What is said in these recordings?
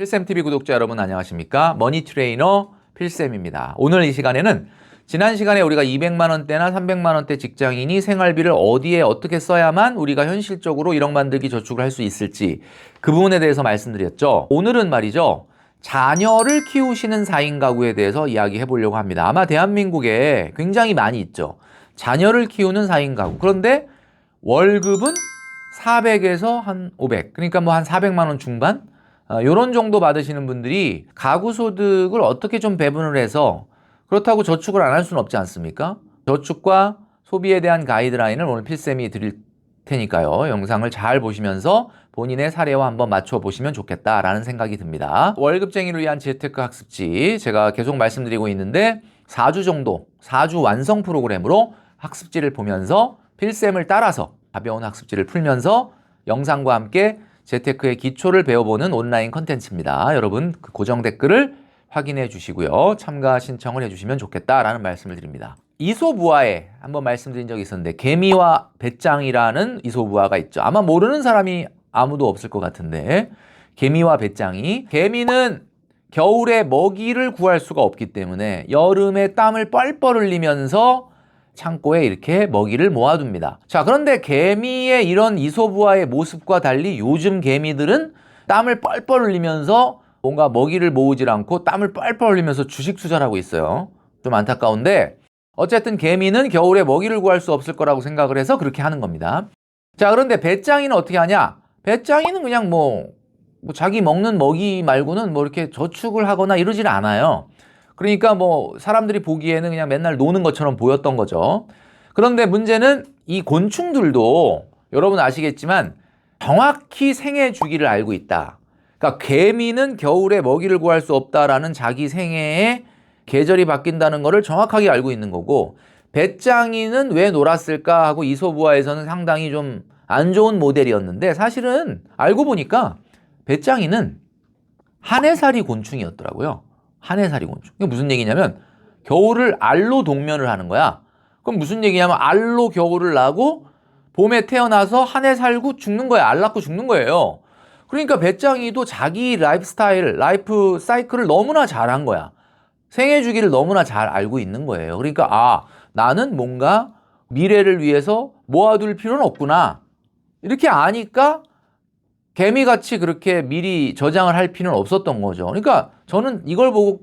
필쌤TV 구독자 여러분 안녕하십니까? 머니트레이너 필쌤입니다. 오늘 이 시간에는 지난 시간에 우리가 200만원대나 300만원대 직장인이 생활비를 어디에 어떻게 써야만 우리가 현실적으로 1억 만들기 저축을 할 수 있을지 그 부분에 대해서 말씀드렸죠. 오늘은 말이죠. 자녀를 키우시는 4인 가구에 대해서 이야기해 보려고 합니다. 아마 대한민국에 굉장히 많이 있죠. 자녀를 키우는 4인 가구. 그런데 월급은 400에서 한 500. 그러니까 뭐 한 400만 원 중반? 요런 정도 받으시는 분들이 가구 소득을 어떻게 좀 배분을 해서 그렇다고 저축을 안 할 수는 없지 않습니까? 저축과 소비에 대한 가이드라인을 오늘 필쌤이 드릴 테니까요. 영상을 잘 보시면서 본인의 사례와 한번 맞춰보시면 좋겠다라는 생각이 듭니다. 월급쟁이를 위한 재테크 학습지 제가 계속 말씀드리고 있는데 4주 정도, 4주 완성 프로그램으로 학습지를 보면서 필쌤을 따라서 가벼운 학습지를 풀면서 영상과 함께 재테크의 기초를 배워보는 온라인 컨텐츠입니다. 여러분 그 고정 댓글을 확인해 주시고요. 참가 신청을 해주시면 좋겠다라는 말씀을 드립니다. 이솝우화에 한번 말씀드린 적이 있었는데 개미와 배짱이라는 이솝우화가 있죠. 아마 모르는 사람이 아무도 없을 것 같은데 개미와 배짱이. 개미는 겨울에 먹이를 구할 수가 없기 때문에 여름에 땀을 뻘뻘 흘리면서 창고에 이렇게 먹이를 모아둡니다. 자, 그런데 개미의 이런 이솝우화의 모습과 달리 요즘 개미들은 땀을 뻘뻘 흘리면서 뭔가 먹이를 모으질 않고 땀을 뻘뻘 흘리면서 주식 투자를 있어요. 좀 안타까운데 어쨌든 개미는 겨울에 먹이를 구할 수 없을 거라고 생각을 해서 그렇게 하는 겁니다. 자, 그런데 배짱이는 어떻게 하냐? 배짱이는 그냥 뭐 자기 먹는 먹이 말고는 뭐 이렇게 저축을 하거나 이러질 않아요. 그러니까 뭐 사람들이 보기에는 그냥 맨날 노는 것처럼 보였던 거죠. 그런데 문제는 이 곤충들도 여러분 아시겠지만 정확히 생애 주기를 알고 있다. 그러니까 개미는 겨울에 먹이를 구할 수 없다라는 자기 생애의 계절이 바뀐다는 것을 정확하게 알고 있는 거고, 배짱이는 왜 놀았을까 하고 이솝우화에서는 상당히 좀 안 좋은 모델이었는데 사실은 알고 보니까 배짱이는 한해살이 곤충이었더라고요. 한해살이 곤충. 이게 무슨 얘기냐면 겨울을 알로 동면을 하는 거야. 그럼 무슨 얘기냐면 알로 겨울을 나고 봄에 태어나서 한 해 살고 죽는 거야. 알 낳고 죽는 거예요. 그러니까 배짱이도 자기 라이프 스타일, 라이프 사이클을 너무나 잘한 거야. 생애 주기를 너무나 잘 알고 있는 거예요. 그러니까 나는 뭔가 미래를 위해서 모아둘 필요는 없구나. 이렇게 아니까 개미같이 그렇게 미리 저장을 할 필요는 없었던 거죠. 그러니까 저는 이걸 보고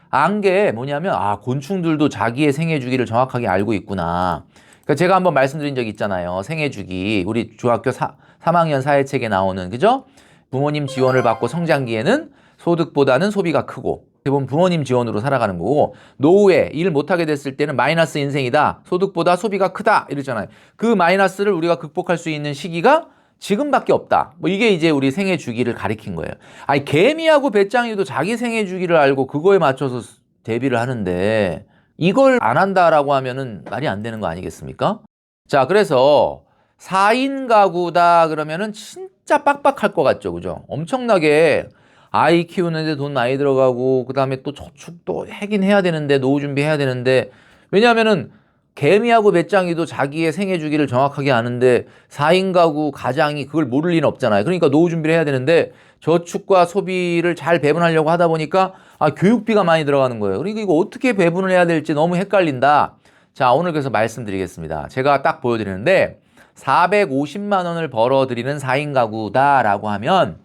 안 게 뭐냐면 곤충들도 자기의 생애 주기를 정확하게 알고 있구나. 그러니까 제가 한번 말씀드린 적이 있잖아요. 생애 주기. 우리 중학교 3학년 사회책에 나오는, 그죠? 부모님 지원을 받고 성장기에는 소득보다는 소비가 크고 대부분 부모님 지원으로 살아가는 거고, 노후에 일 못하게 됐을 때는 마이너스 인생이다. 소득보다 소비가 크다. 이러잖아요. 그 마이너스를 우리가 극복할 수 있는 시기가 지금밖에 없다. 뭐 이게 이제 우리 생애 주기를 가리킨 거예요. 아니 개미하고 배짱이도 자기 생애 주기를 알고 그거에 맞춰서 대비를 하는데 이걸 안 한다라고 하면은 말이 안 되는 거 아니겠습니까? 자, 그래서 4인 가구다 그러면은 진짜 빡빡할 것 같죠, 그죠? 엄청나게 아이 키우는데 돈 많이 들어가고 그다음에 또 저축도 하긴 해야 되는데 노후 준비해야 되는데, 왜냐하면은 개미하고 배짱이도 자기의 생애 주기를 정확하게 아는데 4인 가구 가장이 그걸 모를 리는 없잖아요. 그러니까 노후 준비를 해야 되는데 저축과 소비를 잘 배분하려고 하다 보니까 교육비가 많이 들어가는 거예요. 그러니까 이거 어떻게 배분을 해야 될지 너무 헷갈린다. 자, 오늘 그래서 말씀드리겠습니다. 제가 딱 보여드리는데 450만 원을 벌어들이는 4인 가구다라고 하면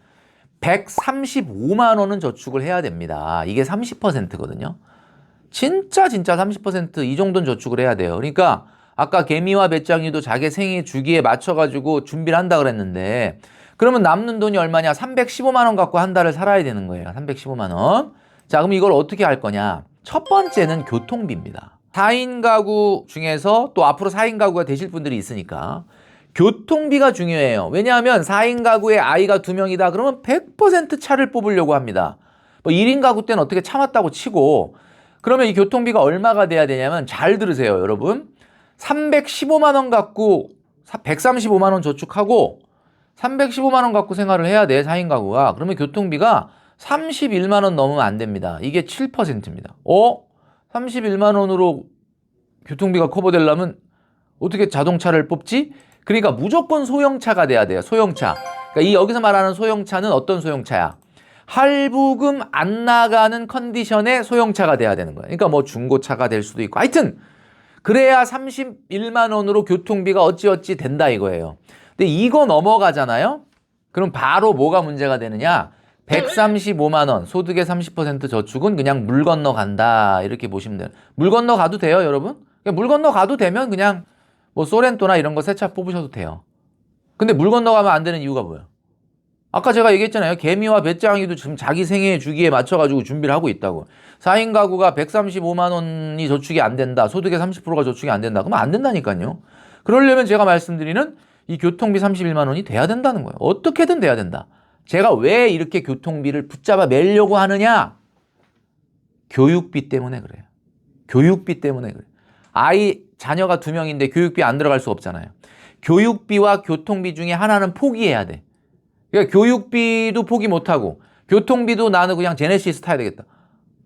135만 원은 저축을 해야 됩니다. 이게 30%거든요. 진짜 30% 이 정도는 저축을 해야 돼요. 그러니까 아까 개미와 배짱이도 자기 생애 주기에 맞춰가지고 준비를 한다 그랬는데 그러면 남는 돈이 얼마냐? 315만 원 갖고 한 달을 살아야 되는 거예요. 315만 원. 자, 그럼 이걸 어떻게 할 거냐? 첫 번째는 교통비입니다. 4인 가구 중에서 또 앞으로 4인 가구가 되실 분들이 있으니까 교통비가 중요해요. 왜냐하면 4인 가구에 아이가 2명이다 그러면 100% 차를 뽑으려고 합니다. 뭐 1인 가구 때는 어떻게 참았다고 치고, 그러면 이 교통비가 얼마가 돼야 되냐면 잘 들으세요, 여러분. 315만 원 갖고 135만 원 저축하고 315만 원 갖고 생활을 해야 돼, 4인 가구가. 그러면 교통비가 31만 원 넘으면 안 됩니다. 이게 7%입니다. 31만 원으로 교통비가 커버되려면 어떻게 자동차를 뽑지? 그러니까 무조건 소형차가 돼야 돼요. 소형차. 그러니까 이 여기서 말하는 소형차는 어떤 소형차야? 할부금 안 나가는 컨디션의 소형차가 돼야 되는 거예요. 그러니까 뭐 중고차가 될 수도 있고 하여튼 그래야 31만 원으로 교통비가 어찌어찌 된다 이거예요. 근데 이거 넘어가잖아요. 그럼 바로 뭐가 문제가 되느냐? 135만 원 소득의 30% 저축은 그냥 물 건너 간다 이렇게 보시면 돼요. 물 건너 가도 돼요, 여러분? 물 건너 가도 되면 그냥 뭐 소렌토나 이런 거 새 차 뽑으셔도 돼요. 근데 물 건너 가면 안 되는 이유가 뭐예요? 아까 제가 얘기했잖아요. 개미와 배짱이도 지금 자기 생애 주기에 맞춰가지고 준비를 하고 있다고. 4인 가구가 135만 원이 저축이 안 된다. 소득의 30%가 저축이 안 된다. 그러면 안 된다니까요. 그러려면 제가 말씀드리는 이 교통비 31만 원이 돼야 된다는 거예요. 어떻게든 돼야 된다. 제가 왜 이렇게 교통비를 붙잡아 매려고 하느냐? 교육비 때문에 그래요. 교육비 때문에 그래요. 자녀가 2명인데 교육비 안 들어갈 수 없잖아요. 교육비와 교통비 중에 하나는 포기해야 돼. 그러니까 교육비도 포기 못하고 교통비도 나는 그냥 제네시스 타야 되겠다.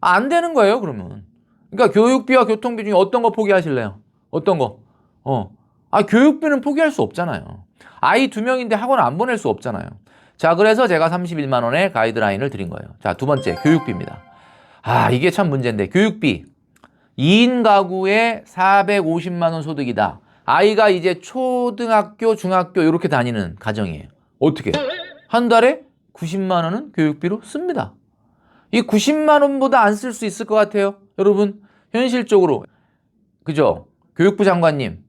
안 되는 거예요, 그러면. 그러니까 교육비와 교통비 중에 어떤 거 포기하실래요? 어떤 거? 교육비는 포기할 수 없잖아요. 아이 2명인데 학원 안 보낼 수 없잖아요. 자, 그래서 제가 31만 원의 가이드라인을 드린 거예요. 자, 두 번째, 교육비입니다. 이게 참 문제인데, 교육비. 2인 가구에 450만 원 소득이다. 아이가 이제 초등학교, 중학교 이렇게 다니는 가정이에요. 어떻게? 한 달에 90만 원은 교육비로 씁니다. 이 90만 원보다 안 쓸 수 있을 것 같아요. 여러분, 현실적으로. 그죠? 교육부 장관님,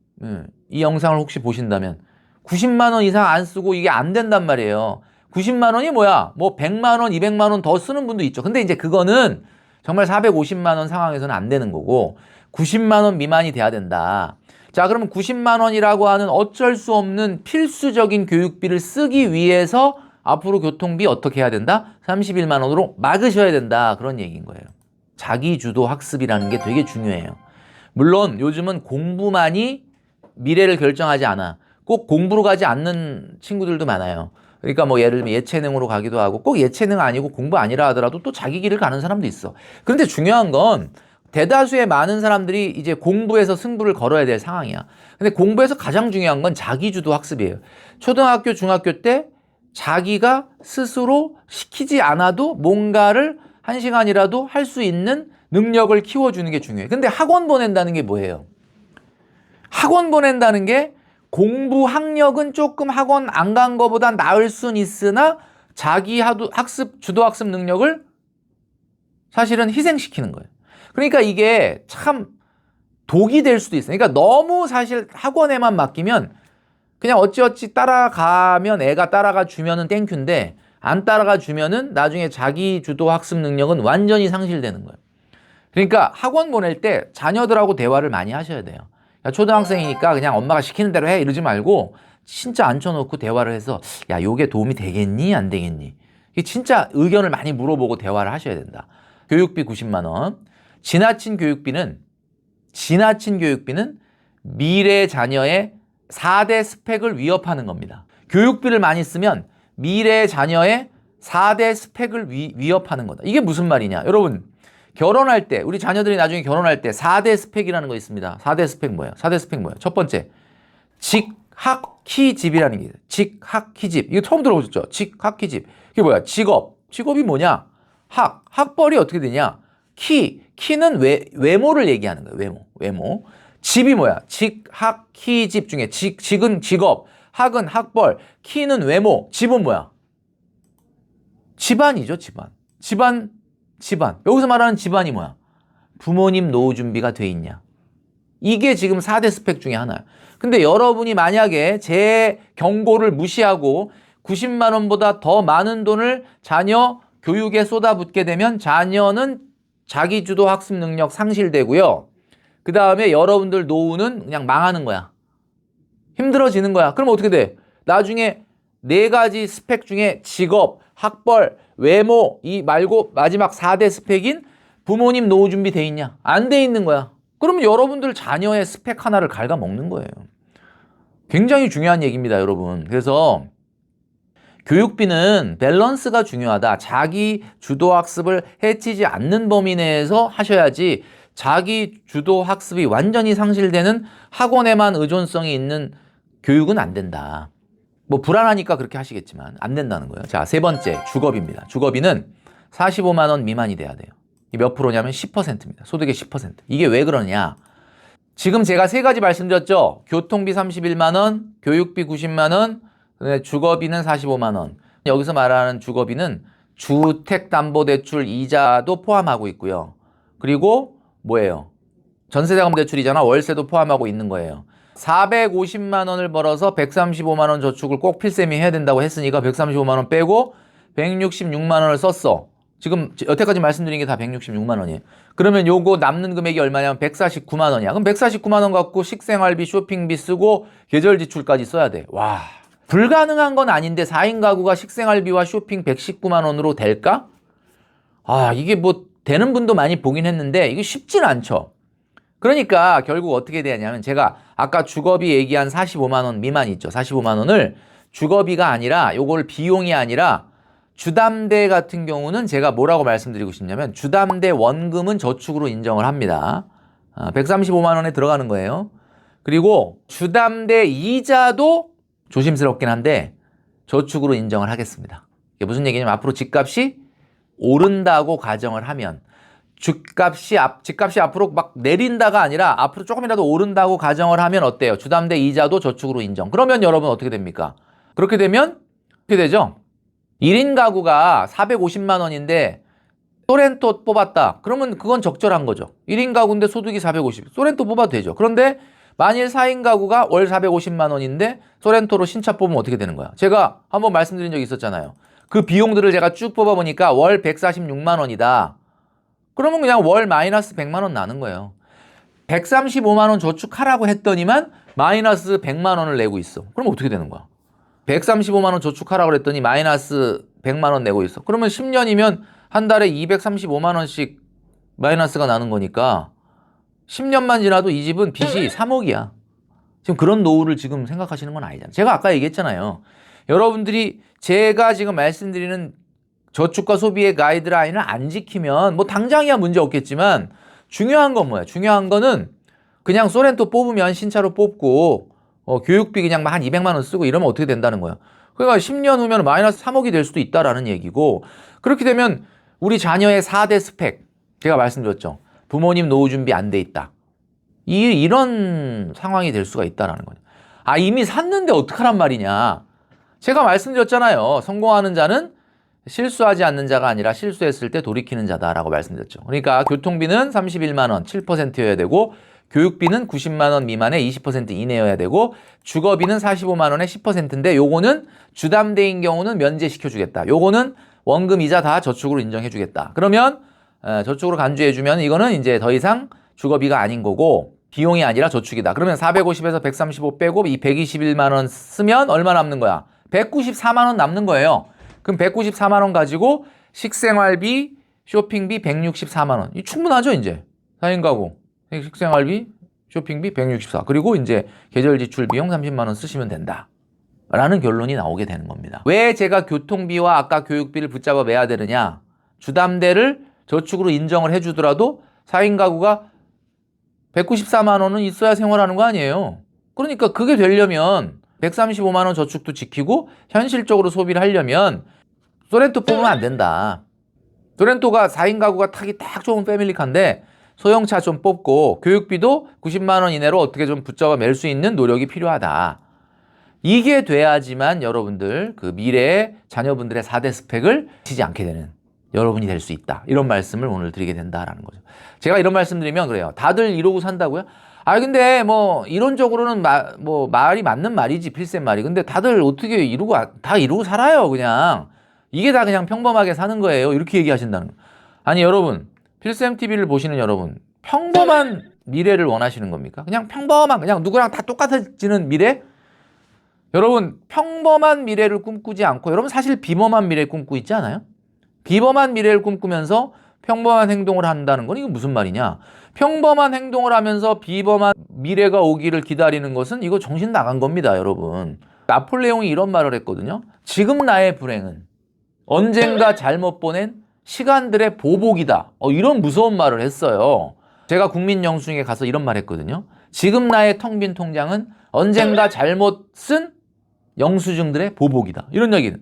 이 영상을 혹시 보신다면 90만 원 이상 안 쓰고 이게 안 된단 말이에요. 90만 원이 뭐야? 뭐 100만 원, 200만 원 더 쓰는 분도 있죠. 근데 이제 그거는 정말 450만 원 상황에서는 안 되는 거고 90만 원 미만이 돼야 된다. 자, 그러면 90만 원이라고 하는 어쩔 수 없는 필수적인 교육비를 쓰기 위해서 앞으로 교통비 어떻게 해야 된다? 31만 원으로 막으셔야 된다. 그런 얘기인 거예요. 자기주도 학습이라는 게 되게 중요해요. 물론 요즘은 공부만이 미래를 결정하지 않아. 꼭 공부로 가지 않는 친구들도 많아요. 그러니까 뭐 예를 들면 예체능으로 가기도 하고 꼭 예체능 아니고 공부 아니라 하더라도 또 자기 길을 가는 사람도 있어. 그런데 중요한 건 대다수의 많은 사람들이 이제 공부에서 승부를 걸어야 될 상황이야. 근데 공부에서 가장 중요한 건 자기주도 학습이에요. 초등학교, 중학교 때 자기가 스스로 시키지 않아도 뭔가를 1시간이라도 할 수 있는 능력을 키워주는 게 중요해요. 근데 학원 보낸다는 게 뭐예요? 학원 보낸다는 게 공부 학력은 조금 학원 안 간 거보다 나을 순 있으나 자기 학습, 주도 학습 능력을 사실은 희생시키는 거예요. 그러니까 이게 참 독이 될 수도 있어요. 그러니까 너무 사실 학원에만 맡기면 그냥 어찌어찌 따라가면 애가 따라가 주면은 땡큐인데 안 따라가 주면은 나중에 자기 주도 학습 능력은 완전히 상실되는 거예요. 그러니까 학원 보낼 때 자녀들하고 대화를 많이 하셔야 돼요. 그러니까 초등학생이니까 그냥 엄마가 시키는 대로 해 이러지 말고 진짜 앉혀놓고 대화를 해서 야, 요게 도움이 되겠니? 안 되겠니? 이게 진짜 의견을 많이 물어보고 대화를 하셔야 된다. 교육비 90만 원. 지나친 교육비는 미래 자녀의 4대 스펙을 위협하는 겁니다. 교육비를 많이 쓰면 미래 자녀의 4대 스펙을 위협하는 거다. 이게 무슨 말이냐? 여러분, 결혼할 때, 우리 자녀들이 나중에 결혼할 때 4대 스펙이라는 거 있습니다. 4대 스펙 뭐예요? 4대 스펙 뭐예요? 첫 번째, 직학희집이라는 게 있어요. 직학희집. 이거 처음 들어보셨죠? 직학희집. 이게 뭐야? 직업이 뭐냐? 학벌이 어떻게 되냐? 키는 외모를 얘기하는 거예요. 외모. 집이 뭐야? 직학희집 중에 직은 직업, 학은 학벌, 키는 외모, 집은 뭐야? 집안이죠, 집안. 여기서 말하는 집안이 뭐야? 부모님 노후 준비가 돼 있냐? 이게 지금 4대 스펙 중에 하나야. 근데 여러분이 만약에 제 경고를 무시하고 90만 원보다 더 많은 돈을 자녀 교육에 쏟아붓게 되면 자녀는 자기주도 학습 능력 상실되고요. 그 다음에 여러분들 노후는 그냥 망하는 거야. 힘들어지는 거야. 그럼 어떻게 돼? 나중에 4가지 스펙 중에 직업, 학벌, 외모 이 말고 마지막 4대 스펙인 부모님 노후 준비 돼 있냐? 안 돼 있는 거야. 그러면 여러분들 자녀의 스펙 하나를 갉아먹는 거예요. 굉장히 중요한 얘기입니다, 여러분. 그래서 교육비는 밸런스가 중요하다. 자기 주도 학습을 해치지 않는 범위 내에서 하셔야지 자기 주도 학습이 완전히 상실되는 학원에만 의존성이 있는 교육은 안 된다. 뭐 불안하니까 그렇게 하시겠지만 안 된다는 거예요. 자, 세 번째, 주거비입니다. 주거비는 45만 원 미만이 돼야 돼요. 몇 프로냐면 10%입니다. 소득의 10%. 이게 왜 그러냐? 지금 제가 세 가지 말씀드렸죠. 교통비 31만 원, 교육비 90만 원, 주거비는 45만 원. 여기서 말하는 주거비는 주택담보대출 이자도 포함하고 있고요. 그리고 뭐예요? 전세자금대출이잖아. 월세도 포함하고 있는 거예요. 450만 원을 벌어서 135만 원 저축을 꼭 필쌤이 해야 된다고 했으니까 135만 원 빼고 166만 원을 썼어. 지금 여태까지 말씀드린 게 다 166만 원이에요. 그러면 요거 남는 금액이 얼마냐면 149만 원이야. 그럼 149만 원 갖고 식생활비, 쇼핑비 쓰고 계절 지출까지 써야 돼. 와, 불가능한 건 아닌데 4인 가구가 식생활비와 쇼핑 119만 원으로 될까? 아, 이게 뭐 되는 분도 많이 보긴 했는데 이게 쉽진 않죠. 그러니까 결국 어떻게 되냐면 제가 아까 주거비 얘기한 45만 원 미만 있죠. 45만 원을 주거비가 아니라 요걸 비용이 아니라 주담대 같은 경우는 제가 뭐라고 말씀드리고 싶냐면 주담대 원금은 저축으로 인정을 합니다. 135만 원에 들어가는 거예요. 그리고 주담대 이자도 조심스럽긴 한데 저축으로 인정을 하겠습니다. 이게 무슨 얘기냐면 앞으로 집값이 오른다고 가정을 하면 집값이 앞으로 막 내린다가 아니라 앞으로 조금이라도 오른다고 가정을 하면 어때요? 주담대 이자도 저축으로 인정. 그러면 여러분 어떻게 됩니까? 그렇게 되면 어떻게 되죠? 1인 가구가 450만 원인데 소렌토 뽑았다. 그러면 그건 적절한 거죠. 1인 가구인데 소득이 450. 소렌토 뽑아도 되죠. 그런데 만일 4인 가구가 월 450만 원인데 소렌토로 신차 뽑으면 어떻게 되는 거야? 제가 한번 말씀드린 적이 있었잖아요. 그 비용들을 제가 쭉 뽑아보니까 월 146만 원이다. 그러면 그냥 월 마이너스 100만 원 나는 거예요. 135만 원 저축하라고 했더니만 마이너스 100만 원을 내고 있어. 그럼 어떻게 되는 거야? 135만 원 저축하라고 했더니 마이너스 100만 원 내고 있어. 그러면 10년이면 한 달에 235만 원씩 마이너스가 나는 거니까 10년만 지나도 이 집은 빚이 3억이야. 지금 그런 노후를 지금 생각하시는 건 아니잖아요. 제가 아까 얘기했잖아요. 여러분들이 제가 지금 말씀드리는 저축과 소비의 가이드라인을 안 지키면 뭐 당장이야 문제 없겠지만 중요한 건 뭐야? 중요한 거는 그냥 소렌토 뽑으면 신차로 뽑고 교육비 그냥 한 200만 원 쓰고 이러면 어떻게 된다는 거야? 그러니까 10년 후면 마이너스 3억이 될 수도 있다라는 얘기고 그렇게 되면 우리 자녀의 4대 스펙 제가 말씀드렸죠. 부모님 노후 준비 안 돼 있다. 이런 상황이 될 수가 있다라는 거죠. 아 이미 샀는데 어떡하란 말이냐. 제가 말씀드렸잖아요. 성공하는 자는 실수하지 않는 자가 아니라 실수했을 때 돌이키는 자다라고 말씀드렸죠. 그러니까 교통비는 31만 원 7%여야 되고 교육비는 90만 원 미만의 20% 이내여야 되고 주거비는 45만 원의 10%인데 요거는 주담대인 경우는 면제시켜 주겠다. 요거는 원금 이자 다 저축으로 인정해 주겠다. 그러면 저축으로 간주해 주면 이거는 이제 더 이상 주거비가 아닌 거고 비용이 아니라 저축이다. 그러면 450에서 135 빼고 이 121만 원 쓰면 얼마 남는 거야? 194만 원 남는 거예요. 그럼 194만 원 가지고 식생활비, 쇼핑비 164만 원. 이 충분하죠, 이제. 4인 가구. 식생활비, 쇼핑비 164. 그리고 이제 계절 지출 비용 30만 원 쓰시면 된다. 라는 결론이 나오게 되는 겁니다. 왜 제가 교통비와 아까 교육비를 붙잡아 매야 되느냐? 주담대를 저축으로 인정을 해주더라도 4인 가구가 194만 원은 있어야 생활하는 거 아니에요. 그러니까 그게 되려면 135만 원 저축도 지키고 현실적으로 소비를 하려면 소렌토 뽑으면 안 된다. 소렌토가 4인 가구가 타기 딱 좋은 패밀리카인데 소형차 좀 뽑고 교육비도 90만 원 이내로 어떻게 좀 붙잡아 맬 수 있는 노력이 필요하다. 이게 돼야지만 여러분들 그 미래의 자녀분들의 4대 스펙을 지지 않게 되는 여러분이 될 수 있다. 이런 말씀을 오늘 드리게 된다라는 거죠. 제가 이런 말씀 드리면 그래요. 다들 이러고 산다고요? 아 근데 뭐 이론적으로는 말이 맞는 말이지 필쌤 말이. 근데 다들 어떻게 다 이러고 살아요 그냥. 이게 다 그냥 평범하게 사는 거예요. 이렇게 얘기하신다는 거예요. 아니 여러분 필쌤 TV를 보시는 여러분 평범한 미래를 원하시는 겁니까? 그냥 평범한 그냥 누구랑 다 똑같아지는 미래? 여러분 평범한 미래를 꿈꾸지 않고 여러분 사실 비범한 미래를 꿈꾸고 있지 않아요? 비범한 미래를 꿈꾸면서 평범한 행동을 한다는 건 이건 무슨 말이냐? 평범한 행동을 하면서 비범한 미래가 오기를 기다리는 것은 이거 정신 나간 겁니다, 여러분. 나폴레옹이 이런 말을 했거든요. 지금 나의 불행은 언젠가 잘못 보낸 시간들의 보복이다. 이런 무서운 말을 했어요. 제가 국민 영수증에 가서 이런 말 했거든요. 지금 나의 텅 빈 통장은 언젠가 잘못 쓴 영수증들의 보복이다. 이런 얘기는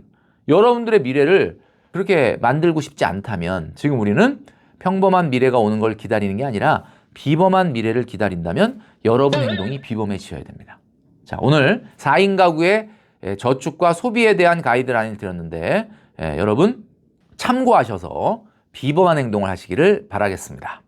여러분들의 미래를 그렇게 만들고 싶지 않다면 지금 우리는 평범한 미래가 오는 걸 기다리는 게 아니라 비범한 미래를 기다린다면 여러분 행동이 비범해지셔야 됩니다. 자, 오늘 4인 가구의 저축과 소비에 대한 가이드라인을 드렸는데 여러분 참고하셔서 비범한 행동을 하시기를 바라겠습니다.